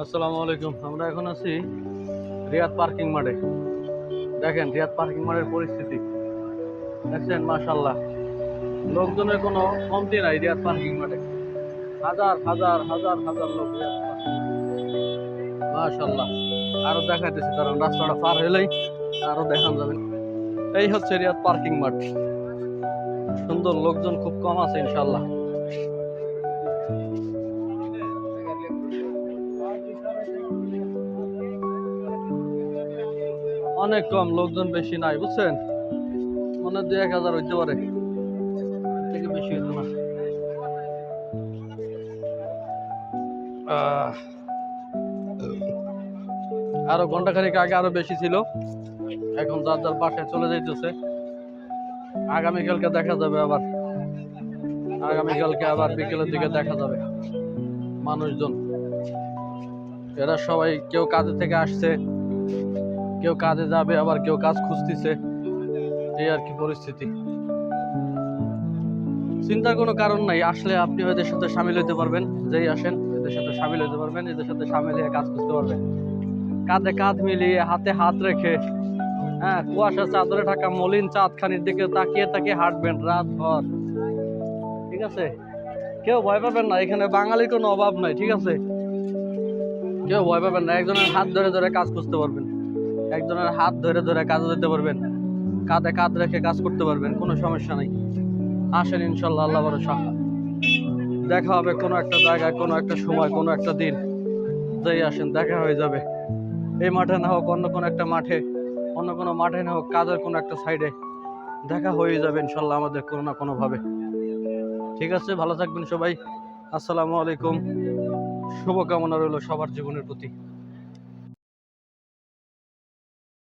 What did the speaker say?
আসসালামু আলাইকুম। আমরা এখন আছি রিয়াদ পার্কিং মাঠে। দেখেন রিয়াদ পার্কিং মাঠের পরিস্থিতি দেখছেন, মাশাল্লাহ। লোকজনের কোনো কমতি নাই রিয়াদ পার্কিং মাঠে। হাজার হাজার হাজার হাজার লোক রিয়াদ পার্কিং, মাশাল্লাহ। আরো দেখাইতেছি, কারণ রাস্তাটা পার হলেই আরো দেখান যাবে। এই হচ্ছে রিয়াদ পার্কিং মাঠ। সুন্দর, লোকজন খুব কম আছে ইনশাল্লাহ। অনেক কম, লোকজন বেশি নাই, বুঝছেন। মনে হয় 2-1000 হইতে পারে, থেকে বেশি হইতো না। আরো ঘন্টাখানেক আগে আরো বেশি ছিল, এখন যার যার বাসায় চলে যাইতেছে। আগামীকালকে দেখা যাবে আবার, আগামীকালকে আবার বিকেলের দিকে দেখা যাবে মানুষজন। এরা সবাই কেউ কাজে থেকে আসছে, কেউ কাজে যাবে, আবার কেউ কাজ খুঁজতেছে। এই আর কি পরিস্থিতি। চিন্তার কোনো কারণ নাই, আসলে আপনি এদের সাথে সামিল হইতে পারবেন। যেই আসেন এদের সাথে সামিল হইতে পারবেন, এদের সাথে সামিল হয়ে কাজ করতে পারবেন, কাঁধে কাঁধ মিলিয়ে হাতে হাত রেখে। হ্যাঁ, কুয়াশা চাদরে ঢাকা মলিন চাঁদখানির দিকে তাকিয়ে তাকিয়ে হাঁটবেন রাত ভর। ঠিক আছে, কেউ ভয় পাবেন না, এখানে বাঙালির কোনো অভাব নাই। ঠিক আছে, কেউ ভয় পাবেন না। একজনের হাত ধরে ধরে কাজ করতে পারবেন, একজনের হাত ধরে ধরে কাজে যেতে পারবেন, কাঁধে কাঁধ রেখে কাজ করতে পারবেন, কোনো সমস্যা নাই। আসেন ইনশাল্লাহ, আল্লাহ ভরসা। দেখা হবে কোনো একটা জায়গায়, কোনো একটা সময়, কোনো একটা দিন। যেই আসেন দেখা হয়ে যাবে। এই মাঠে না হোক, অন্য কোনো একটা মাঠে, অন্য কোনো মাঠে না হোক, কাজের কোনো একটা সাইডে দেখা হয়ে যাবে ইনশাল্লাহ আমাদের কোনো না কোনো ভাবে। ঠিক আছে, ভালো থাকবেন সবাই। আসসালামু আলাইকুম। শুভকামনা রইল সবার জীবনের প্রতি।